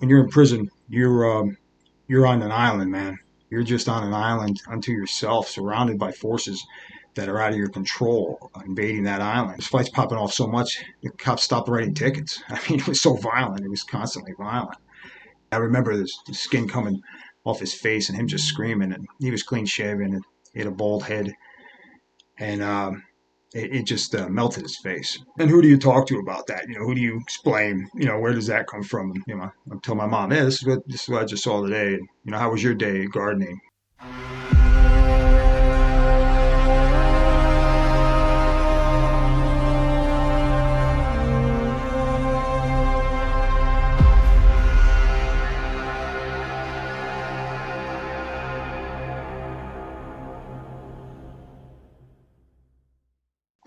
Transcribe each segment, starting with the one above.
when you're in prison, you're on an island, man. You're just on an island unto yourself, surrounded by forces that are out of your control, invading that island. There's fights popping off so much, the cops stopped writing tickets. I mean, it was so violent. It was constantly violent. I remember the skin coming off his face and him just screaming. And he was clean shaven and he had a bald head, and it just melted his face. And who do you talk to about that? Who do you explain? Where does that come from? And, I tell my mom, hey, this is what I just saw today. And, how was your day gardening?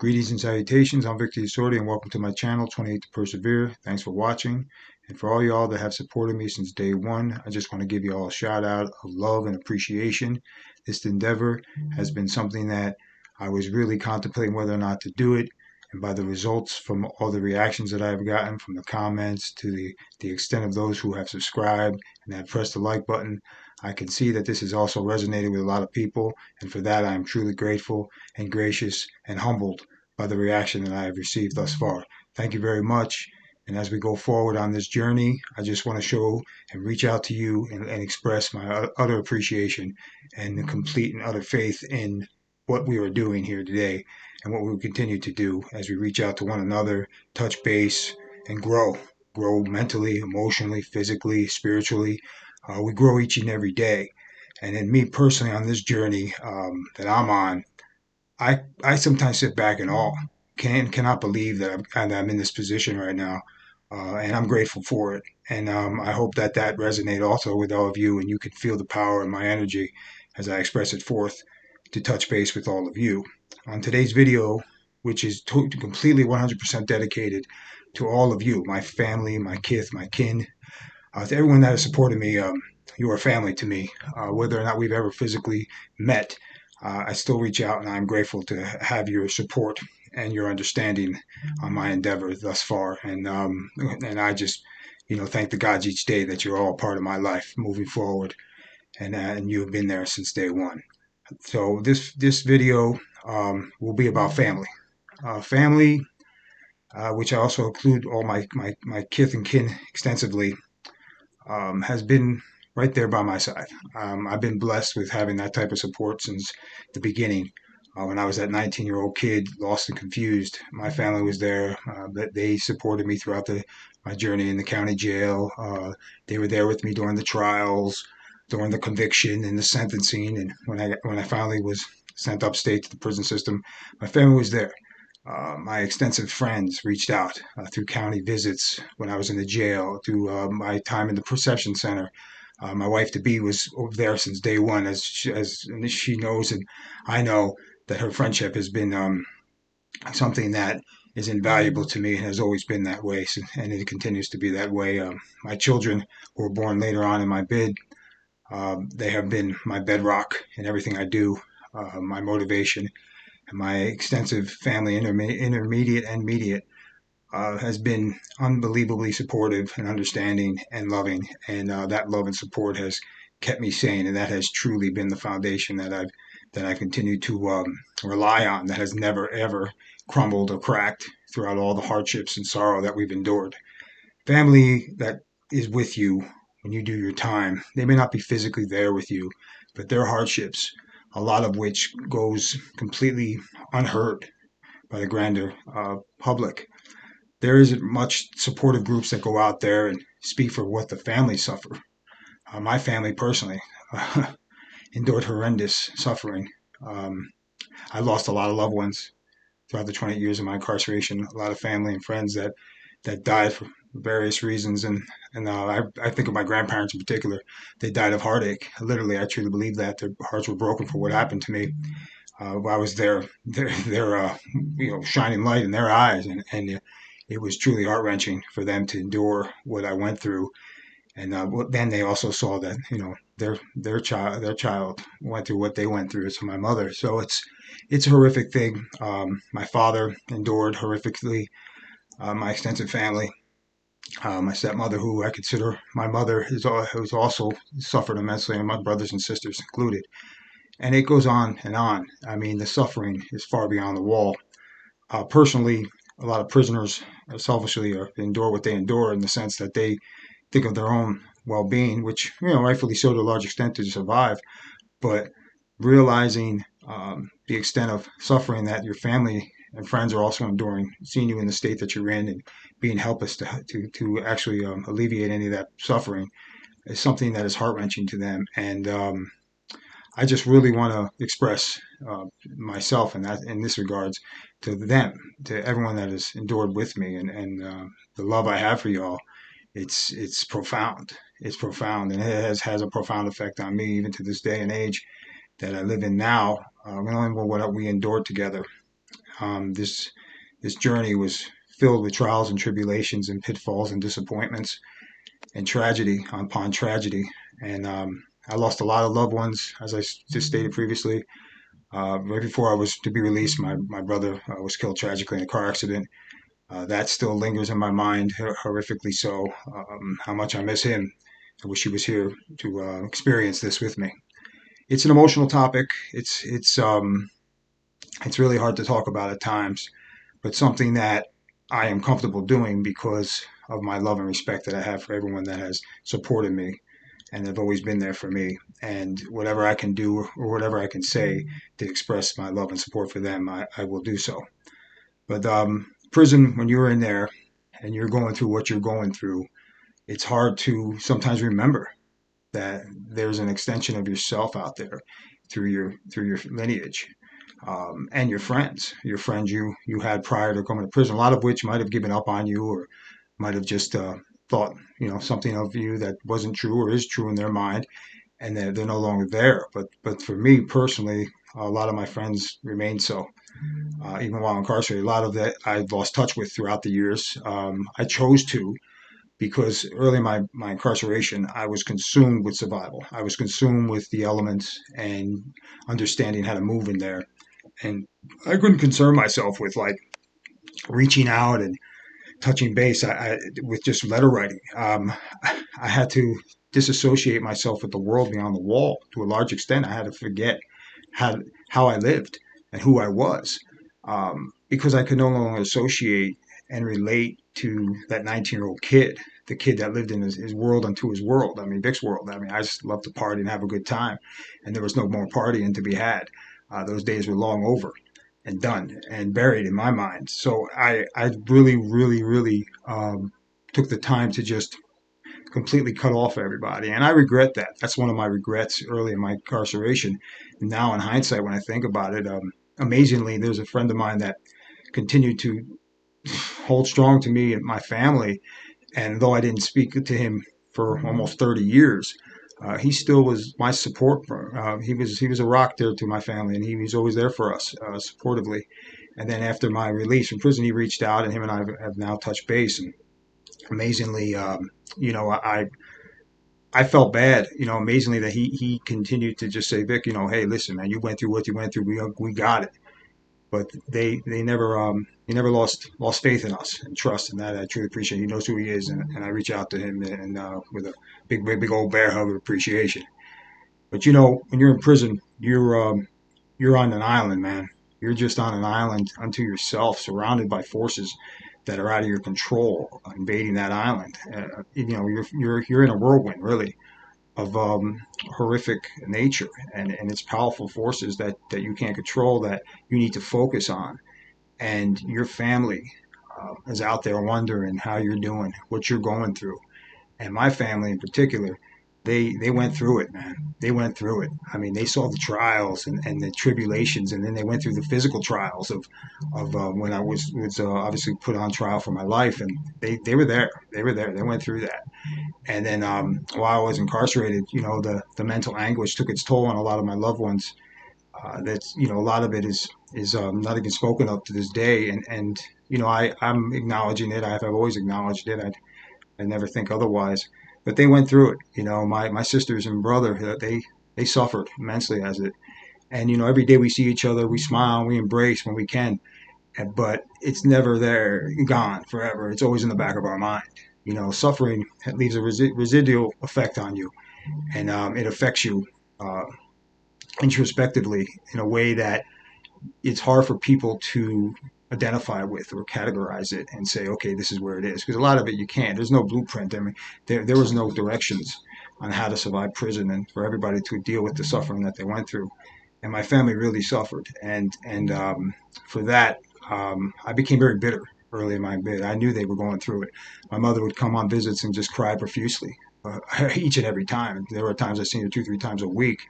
Greetings and salutations. I'm Victor Sordi, and welcome to my channel, 28 to Persevere. Thanks for watching. And for all y'all that have supported me since day one, I just want to give you all a shout out of love and appreciation. This endeavor has been something that I was really contemplating whether or not to do it. And by the results from all the reactions that I've gotten, from the comments to the extent of those who have subscribed and have pressed the like button, I can see that this has also resonated with a lot of people. And for that, I am truly grateful and gracious and humbled by the reaction that I have received thus far. Thank you very much. And as we go forward on this journey, I just want to show and reach out to you and express my utter appreciation and the complete and utter faith in what we are doing here today and what we will continue to do as we reach out to one another, touch base, and grow mentally, emotionally, physically, spiritually. We grow each and every day. And in me personally on this journey that I'm on, I sometimes sit back in awe. Cannot believe that I'm in this position right now, and I'm grateful for it. And I hope that that resonates also with all of you, and you can feel the power in my energy as I express it forth to touch base with all of you. On today's video, which is completely 100% dedicated to all of you, my family, my kith, my kin, to everyone that has supported me. You are family to me, whether or not we've ever physically met. I still reach out, and I'm grateful to have your support and your understanding on my endeavor thus far. And I just, thank the gods each day that you're all part of my life moving forward, and you have been there since day one. So this video will be about family, which I also include all my kith and kin extensively, has been right there by my side. I've been blessed with having that type of support since the beginning. When I was that 19-year-old kid, lost and confused, my family was there. They supported me throughout my journey in the county jail. They were there with me during the trials, during the conviction and the sentencing. And when I finally was sent upstate to the prison system, my family was there. My extensive friends reached out through county visits when I was in the jail, through my time in the perception center. My wife to be was over there since day one, as she knows, and I know that her friendship has been something that is invaluable to me and has always been that way, and it continues to be that way. My children, who were born later on in my bid, they have been my bedrock in everything I do, my motivation, and my extensive family, intermediate and immediate, has been unbelievably supportive and understanding and loving, and that love and support has kept me sane, and that has truly been the foundation that I continue to rely on. That has never ever crumbled or cracked throughout all the hardships and sorrow that we've endured. Family that is with you when you do your time, they may not be physically there with you, but their hardships, a lot of which goes completely unheard by the grander public. There isn't much supportive groups that go out there and speak for what the family suffer. My family personally endured horrendous suffering. I lost a lot of loved ones throughout the 20 years of my incarceration, a lot of family and friends that died for various reasons. And I think of my grandparents in particular. They died of heartache. Literally, I truly believe that their hearts were broken for what happened to me. I was their shining light in their eyes, and it was truly heart-wrenching for them to endure what I went through. And then they also saw that their child went through what they went through. So my mother. So it's a horrific thing. My father endured horrifically. My extensive family. My stepmother, who I consider my mother, who's also suffered immensely, and my brothers and sisters included. And it goes on and on. I mean, the suffering is far beyond the wall. Personally, a lot of prisoners selfishly endure what they endure in the sense that they think of their own well-being, which rightfully so to a large extent to survive. But realizing the extent of suffering that your family and friends are also enduring, seeing you in the state that you're in, and being helpless to actually alleviate any of that suffering is something that is heart wrenching to them. And I just really want to express myself in this regards to them, to everyone that has endured with me, and the love I have for y'all. It's profound. It's profound, and it has a profound effect on me even to this day and age that I live in now. Knowing what we endured together. This journey was filled with trials and tribulations and pitfalls and disappointments and tragedy upon tragedy. And I lost a lot of loved ones, as I just stated previously. Right before I was to be released, my brother was killed tragically in a car accident. That still lingers in my mind, horrifically so. How much I miss him. I wish he was here to experience this with me. It's an emotional topic. It's really hard to talk about at times, but something that I am comfortable doing because of my love and respect that I have for everyone that has supported me and have always been there for me. And whatever I can do or whatever I can say to express my love and support for them, I will do so. But prison, when you're in there and you're going through what you're going through, it's hard to sometimes remember that there's an extension of yourself out there through your lineage, and your friends you had prior to coming to prison, a lot of which might have given up on you or might have just thought something of you that wasn't true or is true in their mind, and they're no longer there. But for me personally, a lot of my friends remain so. Even while incarcerated, a lot of that I've lost touch with throughout the years. I chose to because early in my incarceration, I was consumed with survival. I was consumed with the elements and understanding how to move in there. And I couldn't concern myself with like reaching out and touching base with just letter writing. I had to disassociate myself with the world beyond the wall to a large extent. I had to forget how, how I lived and who I was, because I could no longer associate and relate to that 19-year-old kid, the kid that lived in his world unto his world. I mean, Vic's world. I mean, I just loved to party and have a good time, and there was no more partying to be had. Those days were long over and done and buried in my mind. So I really, really, really took the time to just completely cut off everybody. And I regret that. That's one of my regrets early in my incarceration. Now, in hindsight, when I think about it, amazingly, there's a friend of mine that continued to hold strong to me and my family. And though I didn't speak to him for almost 30 years, he still was my support. He was a rock there to my family, and he was always there for us, supportively. And then after my release from prison, he reached out, and him and I have now touched base. And amazingly, I felt bad, amazingly that he continued to just say, Vic, hey, listen, man, you went through what you went through. We got it. But they never lost faith in us and trust, and that I truly appreciate. He knows who he is, and I reach out to him and with a big old bear hug of appreciation. But when you're in prison, you're on an island, man. You're just on an island unto yourself, surrounded by forces that are out of your control, invading that island. You're in a whirlwind, really, of horrific nature, and it's powerful forces that you can't control, that you need to focus on. And your family is out there wondering how you're doing, what you're going through. And my family in particular, they went through it, man. They went through it. I mean, they saw the trials and the tribulations, and then they went through the physical trials of when I was obviously put on trial for my life, and they were there. They were there. They went through that. And then while I was incarcerated, the mental anguish took its toll on a lot of my loved ones. That's a lot of it is not even spoken of to this day, and I'm acknowledging it. I've always acknowledged it. I never think otherwise. But they went through it. My sisters and brother, they suffered immensely as it. And every day we see each other, we smile, we embrace when we can. But it's never there, gone forever. It's always in the back of our mind. Suffering leaves a residual effect on you, and it affects you uh, introspectively in a way that it's hard for people to identify with or categorize it and say, okay, this is where it is. Because a lot of it you can't. There's no blueprint. I mean, there was no directions on how to survive prison and for everybody to deal with the suffering that they went through. And my family really suffered. And for that, I became very bitter early in my bid. I knew they were going through it. My mother would come on visits and just cry profusely. Each and every time. There were times I seen her 2, 3 times a week.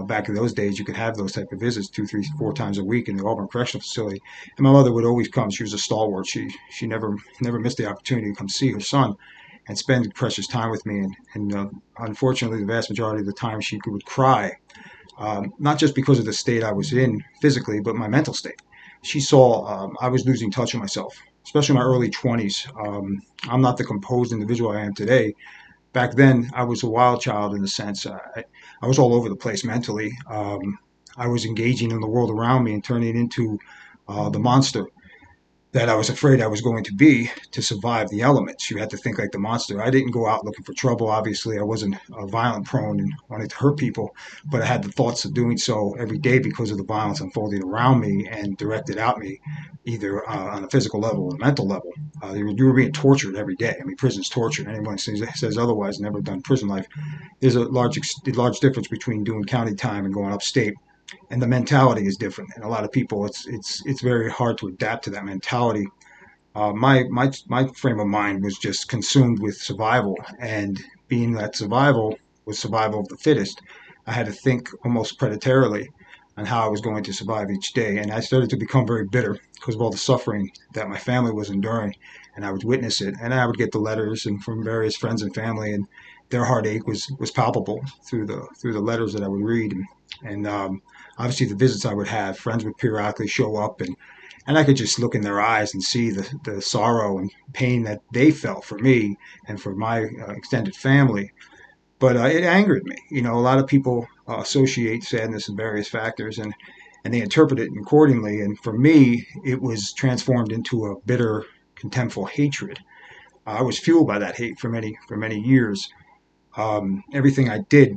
Back in those days, you could have those type of visits 2, 3, 4 times a week in the Auburn Correctional Facility. And my mother would always come. She was a stalwart. She never missed the opportunity to come see her son and spend precious time with me. And unfortunately, the vast majority of the time, she would cry, not just because of the state I was in physically, but my mental state. She saw I was losing touch of myself, especially in my early 20s. I'm not the composed individual I am today. Back then, I was a wild child in the sense I was all over the place mentally. I was engaging in the world around me and turning into the monster that I was afraid I was going to be to survive the elements. You had to think like the monster. I didn't go out looking for trouble. Obviously, I wasn't violent prone and wanted to hurt people, but I had the thoughts of doing so every day because of the violence unfolding around me and directed at me, either on a physical level or a mental level. You were being tortured every day. I mean, prison's torture. Anyone says otherwise, never done prison life. There's a large difference between doing county time and going upstate, and the mentality is different. And a lot of people, it's very hard to adapt to that mentality. My frame of mind was just consumed with survival, and being that survival was survival of the fittest, I had to think almost predatorily on how I was going to survive each day. And I started to become very bitter because of all the suffering that my family was enduring, and I would witness it. And I would get the letters and from various friends and family, and their heartache was palpable through the letters that I would read. And obviously, the visits I would have, friends would periodically show up, and I could just look in their eyes and see the sorrow and pain that they felt for me and for my extended family. But it angered me. A lot of people associate sadness with various factors, and they interpret it accordingly. And for me, it was transformed into a bitter, contemptful hatred. I was fueled by that hate for many years. Everything I did,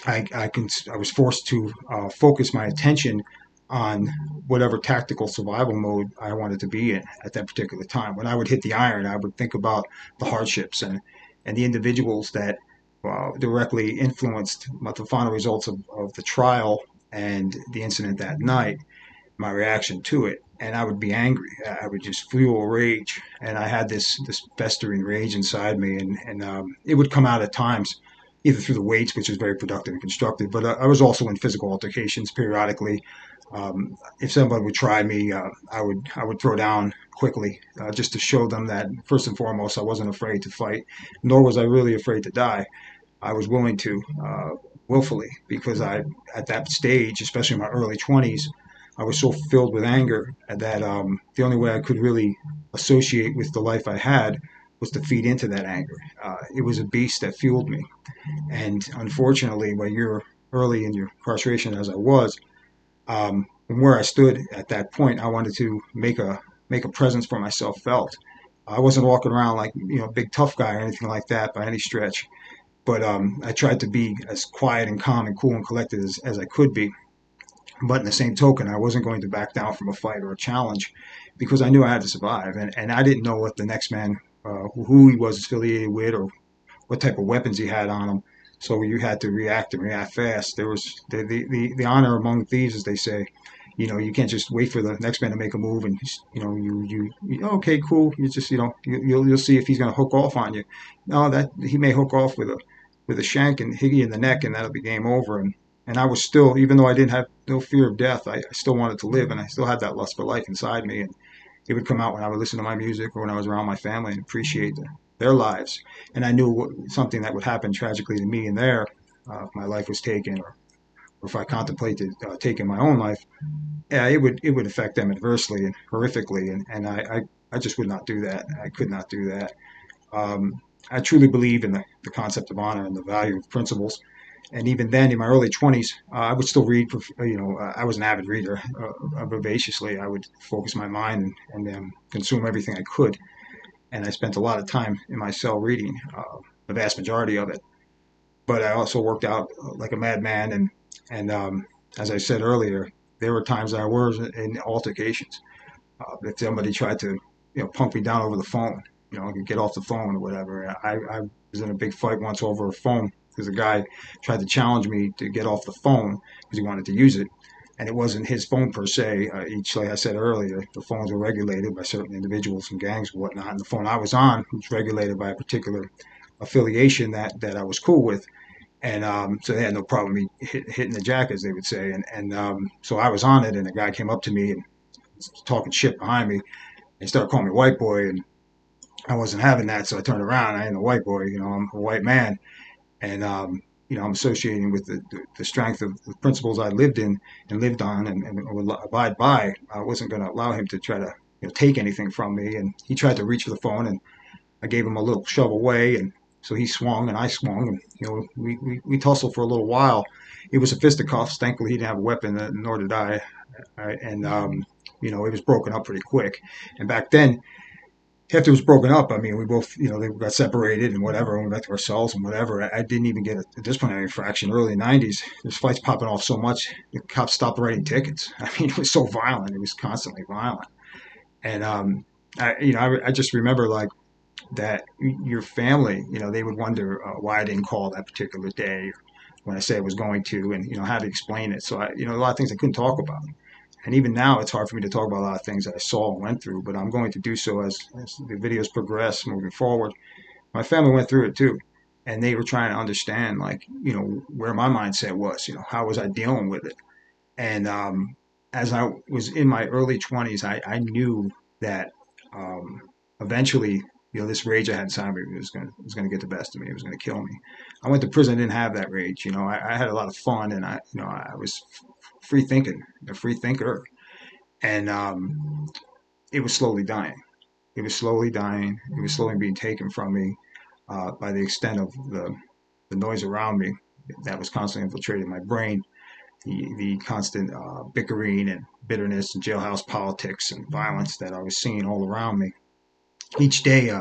I was forced to focus my attention on whatever tactical survival mode I wanted to be in at that particular time. When I would hit the iron, I would think about the hardships and the individuals that directly influenced the final results of the trial and the incident that night, my reaction to it. And I would be angry. I would just fuel rage, and I had this festering rage inside me, and it would come out at times, either through the weights, which is very productive and constructive, but I was also in physical altercations periodically. If somebody would try me, I would throw down quickly, just to show them that first and foremost I wasn't afraid to fight, nor was I really afraid to die. I was willing to, willfully, because I, at that stage, especially in my early 20s, I was so filled with anger that the only way I could really associate with the life I had was to feed into that anger. It was a beast that fueled me. And unfortunately, when you're early in your incarceration, as I was, from where I stood at that point, I wanted to make a presence for myself felt. I wasn't walking around like big tough guy or anything like that by any stretch, but I tried to be as quiet and calm and cool and collected as I could be. But in the same token, I wasn't going to back down from a fight or a challenge because I knew I had to survive, and I didn't know what the next man, who he was affiliated with, or what type of weapons he had on him. So you had to react and react fast. There was the honor among thieves, as they say. You can't just wait for the next man to make a move, and okay, cool. You just you'll see if he's going to hook off on you. No, that he may hook off with a shank and hit you in the neck, and that'll be game over. And I was still, even though I didn't have no fear of death, I still wanted to live, and I still had that lust for life inside me. And it would come out when I would listen to my music or when I was around my family and appreciate their lives. And I knew something that would happen tragically to me and there, if my life was taken, or if I contemplated taking my own life, yeah, it would affect them adversely and horrifically. And I just would not do that. I could not do that. I truly believe in the concept of honor and the value of principles. And even then, in my early 20s, I would still read. I was an avid reader, vivaciously. I would focus my mind and consume everything I could. and I spent a lot of time in my cell reading, the vast majority of it. But I also worked out like a madman, and as I said earlier, there were times I was in altercations. If somebody tried to, punk me down over the phone, get off the phone or whatever. I was in a big fight once over a phone because a guy tried to challenge me to get off the phone because he wanted to use it. And it wasn't his phone per se. Like I said earlier, the phones were regulated by certain individuals and gangs and whatnot. And the phone I was on was regulated by a particular affiliation that I was cool with. And so they had no problem me hitting the jack, as they would say. And so I was on it, and a guy came up to me and talking shit behind me. They started calling me white boy, and I wasn't having that. So I turned around. I ain't a white boy, I'm a white man, and I'm associating with the strength of the principles I lived in and lived on and would abide by. I wasn't going to allow him to try to take anything from me. And he tried to reach for the phone, and I gave him a little shove away, and so he swung and I swung, and we tussled for a little while. It was a fisticuffs. Thankfully, he didn't have a weapon, nor did I. And it was broken up pretty quick. And back then, after it was broken up, I mean, we both, they got separated and whatever, and went back to our cells and whatever. I didn't even get a disciplinary infraction. Early '90s, there's fights popping off so much, the cops stopped writing tickets. I mean, it was so violent. It was constantly violent. And I just remember like that your family, they would wonder why I didn't call that particular day when I said I was going to, and how to explain it. So a lot of things I couldn't talk about. And even now, it's hard for me to talk about a lot of things that I saw and went through, but I'm going to do so as the videos progress moving forward. My family went through it too, and they were trying to understand, like, where my mindset was, how was I dealing with it. And as I was in my early 20s, I knew that um, eventually, this rage I had inside me was going to get the best of me. It was going to kill me. I went to prison. I didn't have that rage. I had a lot of fun, and I was free thinking, a free thinker, and it was slowly dying. It was slowly dying. It was slowly being taken from me by the extent of the noise around me that was constantly infiltrating my brain, the constant bickering and bitterness and jailhouse politics and violence that I was seeing all around me. Each day,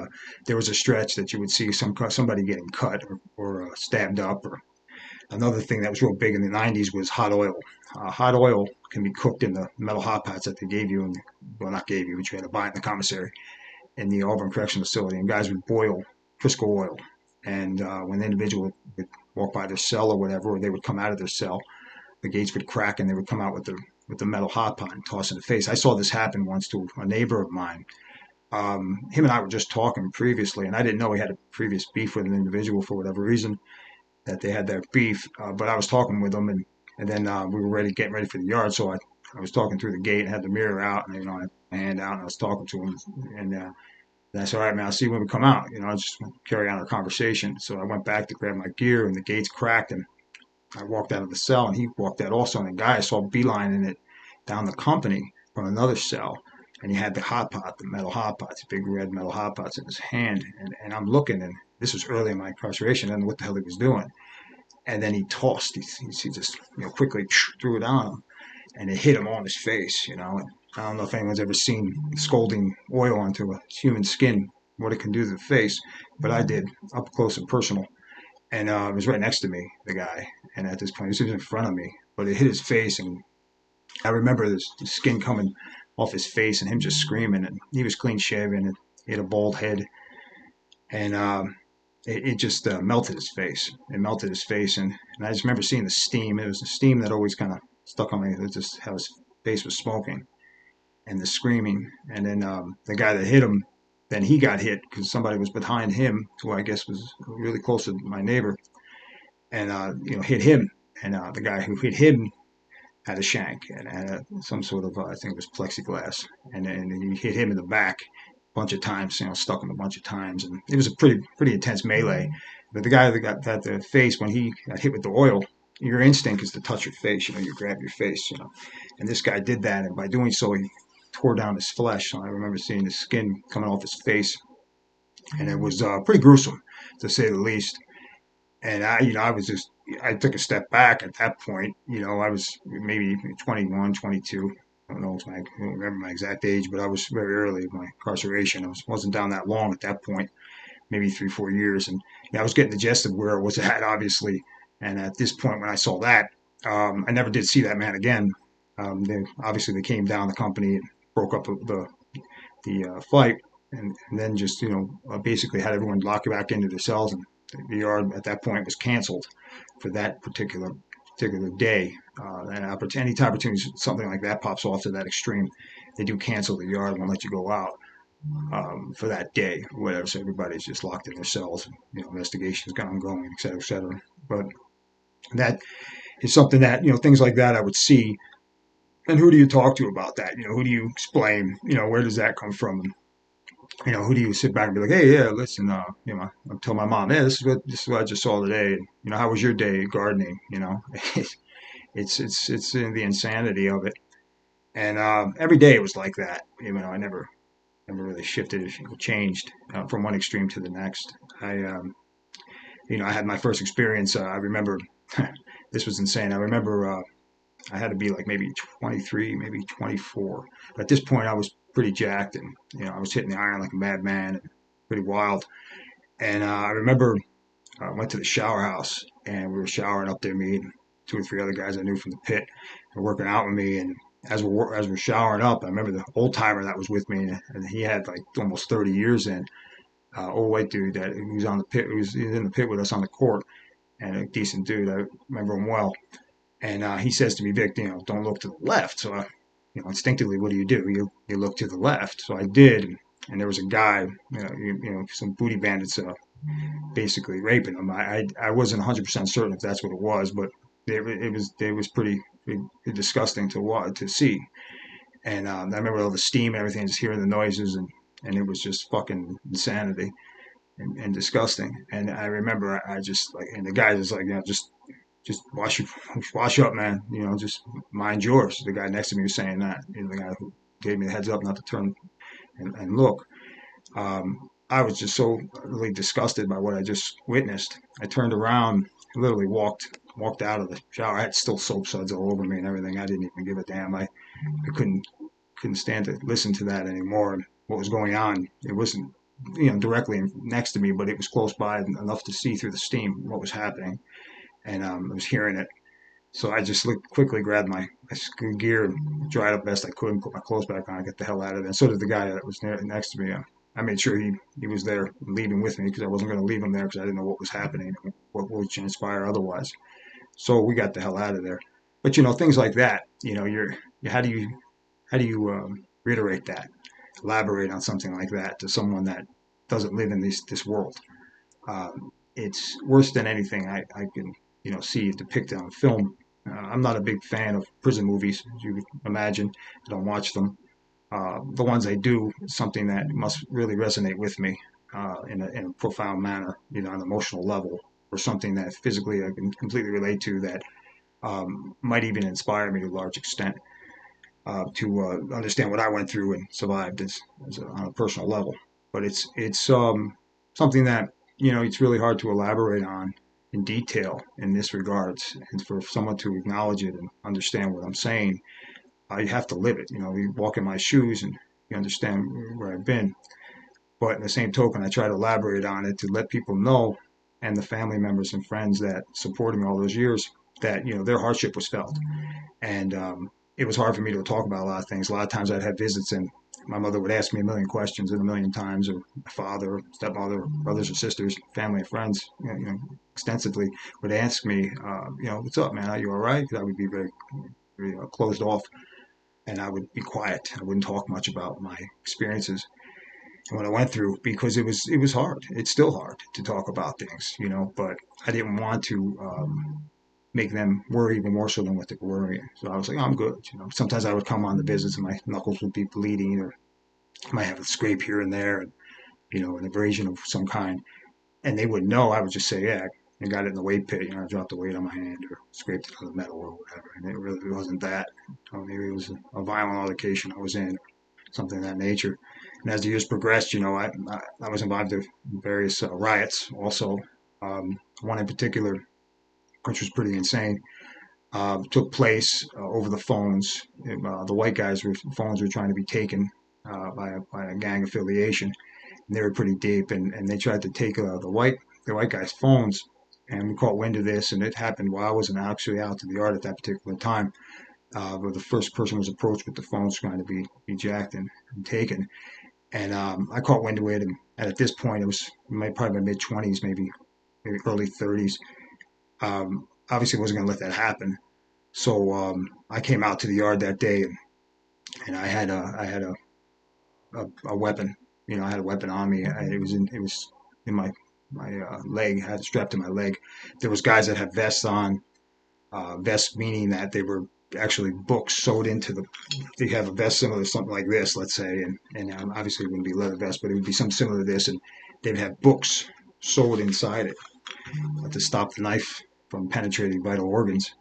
there was a stretch that you would see somebody getting cut or stabbed up. Or another thing that was real big in the '90s was hot oil. Hot oil can be cooked in the metal hot pots that they gave you, well, not gave you, but you had to buy it in the commissary in the Auburn Correctional Facility. And guys would boil Crisco oil. And when the individual would walk by their cell or whatever, or they would come out of their cell, the gates would crack and they would come out with the metal hot pot and toss in the face. I saw this happen once to a neighbor of mine. Him and I were just talking previously, and I didn't know he had a previous beef with an individual for whatever reason that they had that beef. But I was talking with him, and then we were getting ready for the yard. So I was talking through the gate and had the mirror out, and I had my hand out, and I was talking to him, and I said, "All right, man, I'll see you when we come out." I just carry on our conversation. So I went back to grab my gear, and the gates cracked, and I walked out of the cell, and he walked out also. And the guy I saw beelining it down the company from another cell, and he had the hot pot, the metal hot pots, big red metal hot pots in his hand. And I'm looking, and this was early in my incarceration. I didn't know what the hell he was doing. And then he tossed. He just quickly threw it on him, and it hit him on his face. And I don't know if anyone's ever seen scalding oil onto a human skin, what it can do to the face, but I did up close and personal. And it was right next to me, the guy. And at this point, he was in front of me, but it hit his face, and I remember the skin coming off his face, and him just screaming. And he was clean shaven, and he had a bald head, and it just melted his face. It melted his face, and I just remember seeing the steam. It was the steam that always kind of stuck on me. It was just how his face was smoking, and the screaming. And then the guy that hit him, then he got hit because somebody was behind him, who I guess was really close to my neighbor, and hit him. And the guy who hit him had a shank and had some sort of I think it was plexiglass, and he hit him in the back a bunch of times. Stuck him a bunch of times, and it was a pretty intense melee. But the guy that got that the face when he got hit with the oil, your instinct is to touch your face. You grab your face. And this guy did that, and by doing so, he tore down his flesh. So I remember seeing the skin coming off his face, and it was pretty gruesome, to say the least. And I took a step back at that point. I was maybe 21, 22, I don't remember my exact age, but I was very early in my incarceration. Wasn't down that long at that point, maybe 3, 4 years, and yeah, I was getting the gist of where it was at, obviously. And at this point, when I saw that, I never did see that man again. Obviously they came down the company and broke up the fight, and then just basically had everyone lock back into their cells, and the yard at that point was canceled for that particular day. And any opportunity something like that pops off to that extreme, they do cancel the yard and won't let you go out for that day, or whatever. So everybody's just locked in their cells. Investigations ongoing, et cetera, et cetera. But that is something that things like that I would see. And who do you talk to about that? Who do you explain? Where does that come from? Who do you sit back and be like, hey, yeah, listen, I'll tell my mom, yeah, this is what I just saw today. How was your day gardening? It's the insanity of it. And every day it was like that. I never really shifted or changed from one extreme to the next. I had my first experience. I remember this was insane. I remember I had to be like maybe 23, maybe 24. But at this point, I was pretty jacked, and I was hitting the iron like a madman, and pretty wild. And I remember I went to the shower house, and we were showering up there, me and 2 or 3 other guys I knew from the pit, were working out with me. And as we're showering up, I remember the old timer that was with me, and he had like almost 30 years in. Old white dude that he was on the pit, he was in the pit with us on the court, and a decent dude. I remember him well. And he says to me, Vic, don't look to the left. So instinctively, what do? You look to the left. So I did, and there was a guy, some booty bandits, basically raping him. I wasn't 100% certain if that's what it was, but it was pretty disgusting to see. And I remember all the steam and everything, just hearing the noises, and it was just fucking insanity and disgusting. And I remember I just like, and the guy was like, just wash up, man. Just mind yours. The guy next to me was saying that. The guy who gave me the heads up not to turn and look. I was just so really disgusted by what I just witnessed. I turned around, literally walked out of the shower. I had still soap suds all over me and everything. I didn't even give a damn. I couldn't stand to listen to that anymore. And what was going on? It wasn't directly next to me, but it was close by enough to see through the steam what was happening, and I was hearing it. So I just quickly grabbed my gear and dried up best I could and put my clothes back on and get the hell out of there. And so did the guy that was next to me. I made sure he was there leaving with me because I wasn't going to leave him there because I didn't know what was happening, what would transpire otherwise. So we got the hell out of there. But things like that. How do you reiterate that, elaborate on something like that to someone that doesn't live in this world? It's worse than anything I can see depicted on film. I'm not a big fan of prison movies, as you would imagine. I don't watch them. The ones I do, something that must really resonate with me in a profound manner, on an emotional level, or something that physically I can completely relate to that might even inspire me to a large extent to understand what I went through and survived on a personal level. But it's something that it's really hard to elaborate on in detail in this regards, and for someone to acknowledge it and understand what I'm saying, you have to live it. You walk in my shoes and you understand where I've been. But in the same token, I try to elaborate on it to let people know, and the family members and friends that supported me all those years, that their hardship was felt. And it was hard for me to talk about a lot of things. A lot of times I'd have visits, and my mother would ask me a million questions and a million times, or my father, stepmother, brothers or sisters, family and friends, extensively would ask me, what's up, man? Are you all right? Because I would be very, very closed off, and I would be quiet. I wouldn't talk much about my experiences and what I went through because it was hard. It's still hard to talk about things, but I didn't want to make them worry even more so than what they were worrying. So I was like, oh, I'm good. Sometimes I would come on the visits and my knuckles would be bleeding, or I might have a scrape here and there, and an abrasion of some kind, and they would know. I would just say, yeah, I got it in the weight pit. I dropped the weight on my hand or scraped it on the metal or whatever, and it really wasn't that. Maybe it was a violent altercation I was in, something of that nature. And as the years progressed, I was involved in various riots also. One in particular, which was pretty insane. took place over the phones. The white guys' phones were trying to be taken by a gang affiliation. And they were pretty deep, and they tried to take the white guys' phones. And we caught wind of this, and it happened while I wasn't actually out to the yard at that particular time. Where the first person was approached with the phones trying to be jacked and taken. And I caught wind of it, and at this point, it was probably my mid 20s, maybe early 30s. Obviously, wasn't going to let that happen. So I came out to the yard that day, and I had a weapon. You know, I had a weapon on me. It was in my leg. I had it strapped to my leg. There was guys that had vests on. Vests meaning that they were actually books sewed into the. They have a vest similar to something like this, let's say, and obviously it wouldn't be leather vest, but it would be something similar to this, and they'd have books sewed inside it to stop the knife from penetrating vital organs.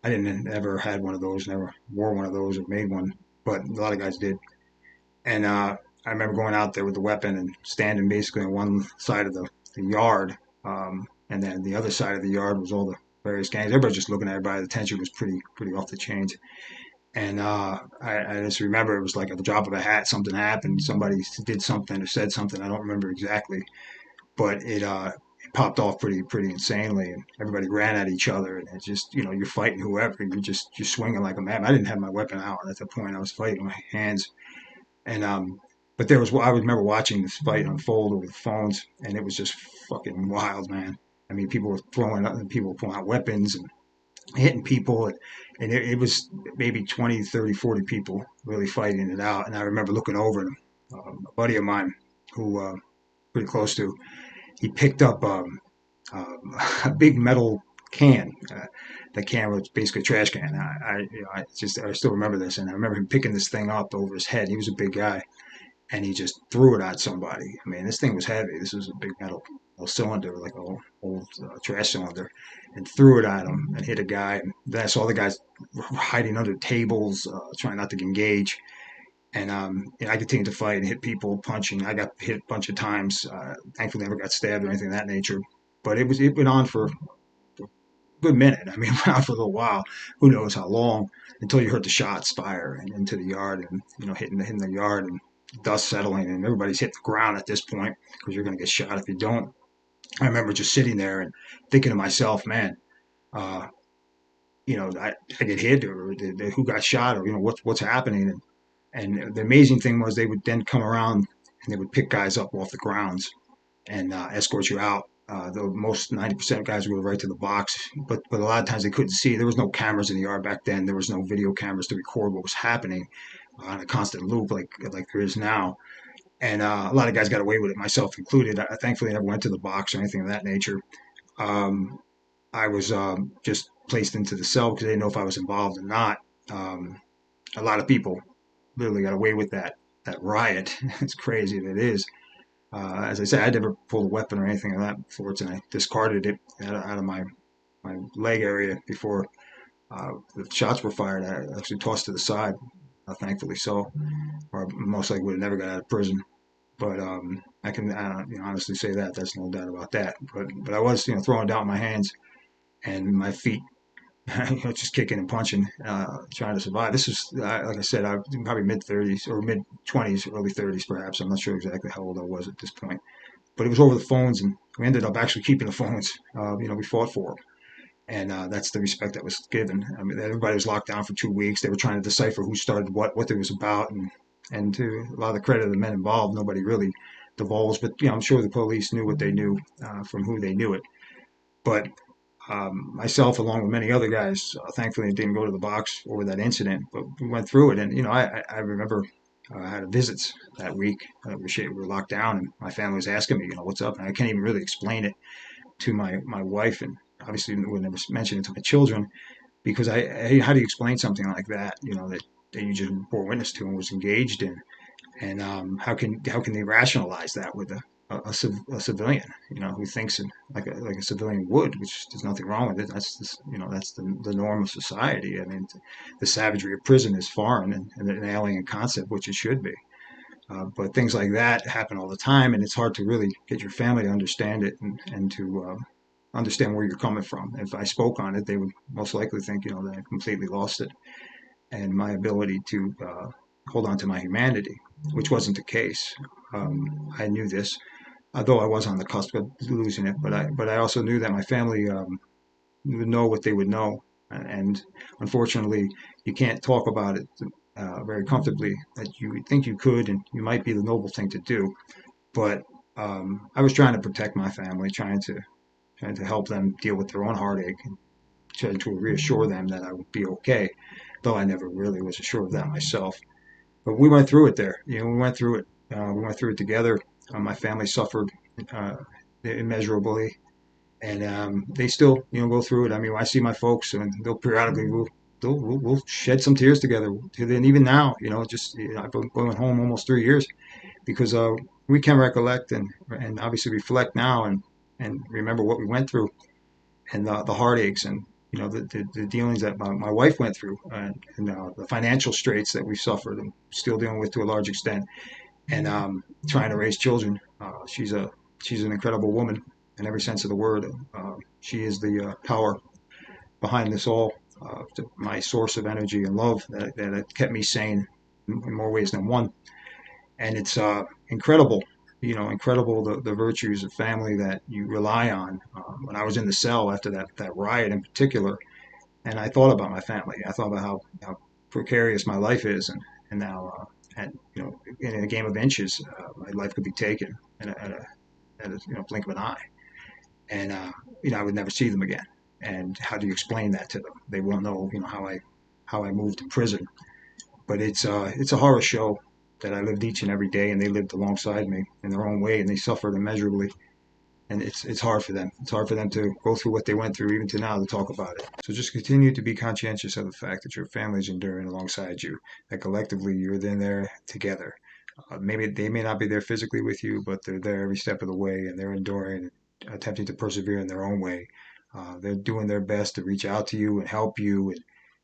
I didn't ever had one of those, never wore one of those or made one, but a lot of guys did. And I remember going out there with the weapon and standing basically on one side of the yard, and then the other side of the yard was all the various gangs. Everybody just looking at everybody. The tension was pretty off the chains. And I just remember it was like at the drop of a hat, something happened. Somebody did something or said something. I don't remember exactly, but it popped off pretty insanely, and everybody ran at each other. And it's just you're fighting whoever. You're swinging like a man. I didn't have my weapon out at that point. I was fighting with my hands, and but I remember watching this fight unfold over the phones, and it was just fucking wild, man. I mean, people were pulling out weapons and hitting people, and it was maybe 20, 30, 40 people really fighting it out. And I remember looking over at him, a buddy of mine who pretty close to, he picked up a big metal can. The can was basically a trash can. I still remember this, and I remember him picking this thing up over his head. He was a big guy, and he just threw it at somebody. I mean, this thing was heavy. This was a big metal cylinder, like an old trash cylinder, and threw it at him and hit a guy. And then I saw the guys hiding under tables, trying not to engage. And I continued to fight and hit people, punching. I got hit a bunch of times. Thankfully, never got stabbed or anything of that nature. But it went on for a good minute. I mean, it went on for a little while. Who knows how long until you heard the shots fire and into the yard, and hitting the yard, and dust settling, and everybody's hit the ground at this point because you're going to get shot if you don't. I remember just sitting there and thinking to myself, man, uh, I get hit, or who got shot, or what's happening. And the amazing thing was they would then come around and they would pick guys up off the grounds and escort you out. The most 90% of guys would go right to the box, but a lot of times they couldn't see. There was no cameras in the yard back then. There was no video cameras to record what was happening on a constant loop like there is now. And a lot of guys got away with it, myself included. I thankfully never went to the box or anything of that nature. Um, I was just placed into the cell because they didn't know if I was involved or not. Um, a lot of people literally got away with that riot. It's crazy that it is. As I said, I never pulled a weapon or anything like that before, and I discarded it out of my leg area before the shots were fired. I actually tossed to the side, thankfully so, or most likely would have never got out of prison. But I can honestly say that there's no doubt about that. But I was throwing down my hands and my feet, just kicking and punching, trying to survive. This was like I said, I was probably mid 30s or mid 20s, early 30s perhaps. I'm not sure exactly how old I was at this point. But it was over the phones, and we ended up actually keeping the phones. We fought for them, and that's the respect that was given. I mean, everybody was locked down for 2 weeks. They were trying to decipher who started what it was about, and to a lot of the credit of the men involved, nobody really divulged. But I'm sure the police knew what they knew from who they knew it. But myself, along with many other guys, thankfully didn't go to the box over that incident, but we went through it. And I remember I had visits that week. We were locked down, and my family was asking me, what's up, and I can't even really explain it to my wife, and obviously would never mention it to my children because how do you explain something like that? That you just bore witness to and was engaged in, and how can they rationalize that with a civilian, who thinks like a civilian would, which there's nothing wrong with it. That's the norm of society. I mean, the savagery of prison is foreign and an alien concept, which it should be. But things like that happen all the time, and it's hard to really get your family to understand it and to understand where you're coming from. If I spoke on it, they would most likely think, that I completely lost it and my ability to hold on to my humanity, which wasn't the case. I knew this, although I was on the cusp of losing it, but I also knew that my family would know what they would know, and unfortunately, you can't talk about it very comfortably that you would think you could, and you might be the noble thing to do. But I was trying to protect my family, trying to help them deal with their own heartache, and trying to reassure them that I would be okay, though I never really was assured of that myself. But we went through it there. We went through it. We went through it together. My family suffered uh, immeasurably, and they still, go through it. I mean, I see my folks, and they'll periodically we'll shed some tears together. And even now, just I've been going home almost 3 years because we can recollect and obviously reflect now and remember what we went through and the heartaches and the dealings that my wife went through and the financial straits that we suffered and still dealing with to a large extent and trying to raise children. She's an incredible woman in every sense of the word. She is the power behind this all, my source of energy and love that kept me sane in more ways than one. And it's incredible, incredible the virtues of family that you rely on. When I was in the cell after that riot in particular, and I thought about my family, I thought about how precarious my life is, and now, in a game of inches, my life could be taken in a blink of an eye, and I would never see them again. And how do you explain that to them? They won't know, how I moved to prison. But it's a horror show that I lived each and every day, and they lived alongside me in their own way, and they suffered immeasurably. And it's hard for them. It's hard for them to go through what they went through, even to now, to talk about it. So just continue to be conscientious of the fact that your family is enduring alongside you, that collectively you're then there together. Maybe they may not be there physically with you, but they're there every step of the way, and they're enduring, attempting to persevere in their own way. They're doing their best to reach out to you and help you,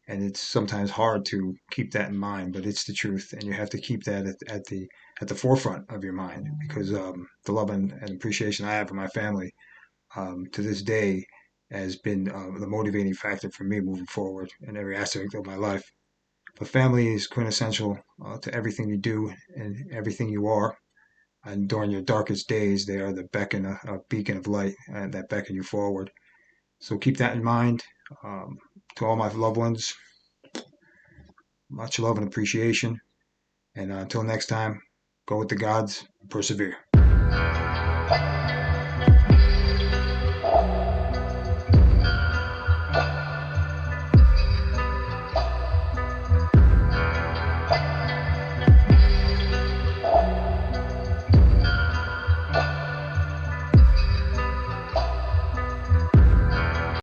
and it's sometimes hard to keep that in mind, but it's the truth, and you have to keep that at the forefront of your mind because the love and appreciation I have for my family to this day has been the motivating factor for me moving forward in every aspect of my life. But family is quintessential to everything you do and everything you are. And during your darkest days, they are the a beacon of light that beckon you forward. So keep that in mind. To all my loved ones, much love and appreciation. And until next time, go with the gods, persevere.